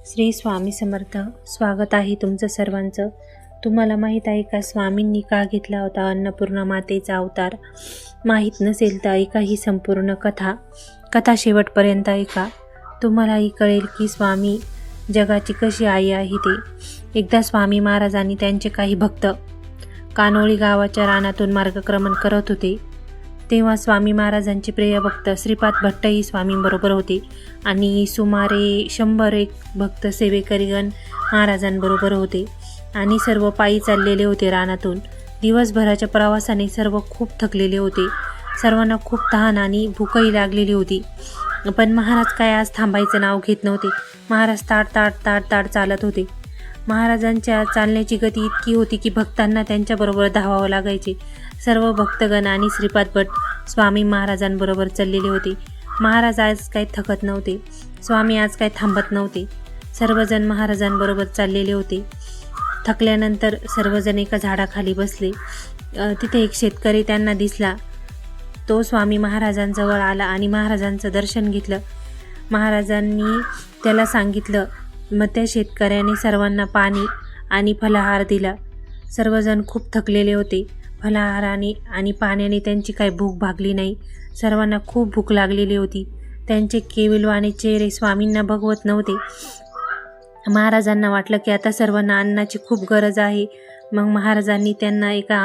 श्री स्वामी समर्थ. स्वागत आहे तुमचं सर्वांचं. तुम्हाला माहीत आहे का स्वामींनी का घेतला होता अन्नपूर्णा मातेचा अवतार? माहीत नसेल तर ऐका ही संपूर्ण कथा शेवटपर्यंत ऐका. तुम्हालाही कळेल की स्वामी जगाची कशी आई आहे ते. एकदा स्वामी महाराजांनी त्यांचे काही भक्त कानोळी गावाच्या रानातून मार्गक्रमण करत होते. तेव्हा स्वामी महाराजांचे प्रिय भक्त श्रीपाद भट्टही स्वामींबरोबर होते आणि सुमारे 100 भक्त सेवेकरीगण महाराजांबरोबर होते आणि सर्व पायी चाललेले होते रानातून. दिवसभराच्या प्रवासाने सर्व खूप थकलेले होते. सर्वांना खूप तहान आणि भूकही लागलेली होती. पण महाराज काय आज थांबायचं नाव घेत नव्हते. महाराज ताड चालत होते. महाराजांच्या चालण्याची गती इतकी होती की भक्तांना त्यांच्याबरोबर धावावं लागायचे. सर्व भक्तगण आणि श्रीपाद भट स्वामी महाराजांबरोबर चाललेले होते. महाराज आज काही थकत नव्हते. स्वामी आज काही थांबत नव्हते. सर्वजण महाराजांबरोबर चाललेले होते. थकल्यानंतर सर्वजण एका झाडाखाली बसले. तिथे एक शेतकरी त्यांना दिसला. तो स्वामी महाराजांजवळ आला आणि महाराजांचं दर्शन घेतलं. महाराजांनी त्याला सांगितलं. मग त्या शेतकऱ्याने सर्वांना पाणी आणि फलाहार दिला. सर्वजण खूप थकलेले होते. फलाहाराने आणि पाण्याने त्यांची काही भूक भागली नाही. सर्वांना खूप भूक लागलेली होती. त्यांचे केविलवाणे चेहरे स्वामींना बघवत नव्हते. महाराजांना वाटलं की आता सर्वांना अन्नाची खूप गरज आहे. मग महाराजांनी त्यांना एका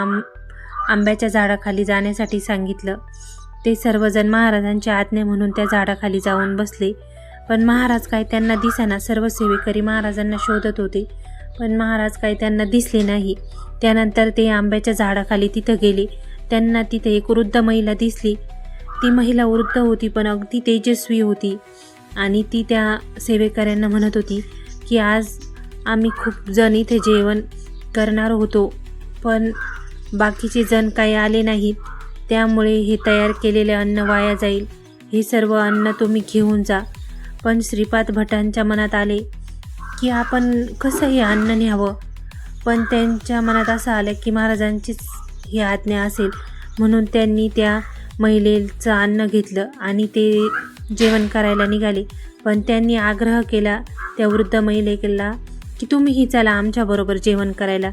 आंब्याच्या झाडाखाली जाण्यासाठी सांगितलं. ते सर्वजण महाराजांच्या आज्ञा म्हणून त्या झाडाखाली जाऊन बसले. पण महाराज काय त्यांना दिसेना. सर्व सेवेकरी महाराजांना शोधत होते पण महाराज काय त्यांना दिसले नाही. त्यानंतर ते आंब्याच्या झाडाखाली तिथं गेले. त्यांना तिथे एक वृद्ध महिला दिसली. ती महिला वृद्ध होती पण अगदी तेजस्वी होती आणि ती त्या सेवेकऱ्यांना म्हणत होती की आज आम्ही खूप जण इथे जेवण करणार होतो पण बाकीचे जण काही आले नाहीत. त्यामुळे हे तयार केलेले अन्न वाया जाईल. हे सर्व अन्न तुम्ही घेऊन जा. पण श्रीपाद भटांच्या मनात आले की आपण कसं हे अन्न न्यावं. पण त्यांच्या मनात असं आलं की महाराजांचीच ही आज्ञा असेल म्हणून त्यांनी त्या महिलेचं अन्न घेतलं आणि ते जेवण करायला निघाले. पण त्यांनी आग्रह केला त्या वृद्ध महिलेला की तुम्हीही चला आमच्याबरोबर जेवण करायला.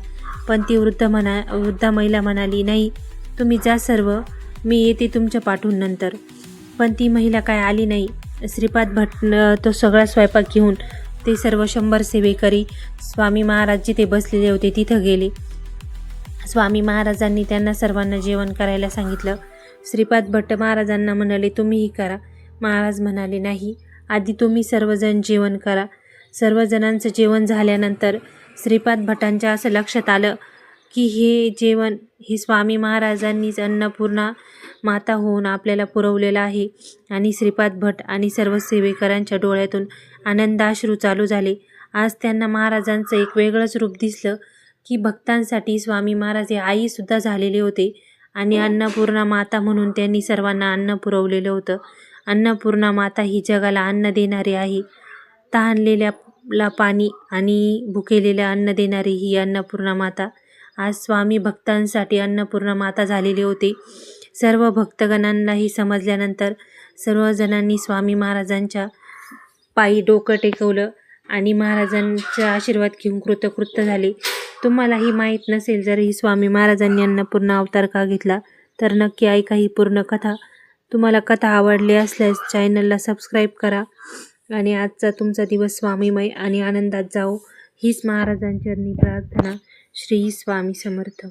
पण ती वृद्ध महिला म्हणाली नाही तुम्ही जा सर्व, मी येते तुमच्या पाठून नंतर. पण ती महिला काय आली नाही. श्रीपाद भट तो सगळा स्वयंपाक घेऊन ते सर्व 100 सेवेकरी स्वामी महाराज जिथे बसलेले होते तिथं गेले. स्वामी महाराजांनी त्यांना सर्वांना जेवण करायला सांगितलं. श्रीपाद भट्ट महाराजांना म्हणाले तुम्हीही करा. महाराज म्हणाले नाही, आधी तुम्ही सर्वजण जेवण करा. सर्वजणांचं जेवण झाल्यानंतर श्रीपाद भटांच्या असं लक्षात आलं की हे जेवण हे स्वामी महाराजांनीच अन्नपूर्णा माता होऊन आपल्याला पुरवलेलं आहे. आणि श्रीपाद भट आणि सर्व सेवेकरांच्या डोळ्यातून आनंदाश्रू चालू झाले. आज त्यांना महाराजांचं एक वेगळंच रूप दिसलं की भक्तांसाठी स्वामी महाराज हे आईसुद्धा झालेले होते आणि अन्नपूर्णा माता म्हणून त्यांनी सर्वांना अन्न पुरवलेलं होतं. अन्नपूर्णा माता ही जगाला अन्न देणारी आहे. तहानलेल्याला पाणी आणि भुकेलेल्या अन्न देणारी ही अन्नपूर्णा माता आज स्वामी भक्तांसाठी अन्नपूर्णा माता झालेली होती. सर्व भक्तगणांनाही समजल्यानंतर सर्वजणांनी स्वामी महाराजांच्या पायी डोकं टेकवलं आणि महाराजांचा आशीर्वाद घेऊन कृतकृत्य झाले. तुम्हालाही माहीत नसेल जर ही स्वामी महाराजांनी अन्नपूर्णा अवतार का घेतला तर नक्की ऐका ही पूर्ण कथा. तुम्हाला कथा आवडली असल्यास चॅनलला सबस्क्राईब करा आणि आजचा तुमचा दिवस स्वामीमय आणि आनंदात जाओ हीच महाराजांचरणी प्रार्थना. श्री स्वामी समर्थ.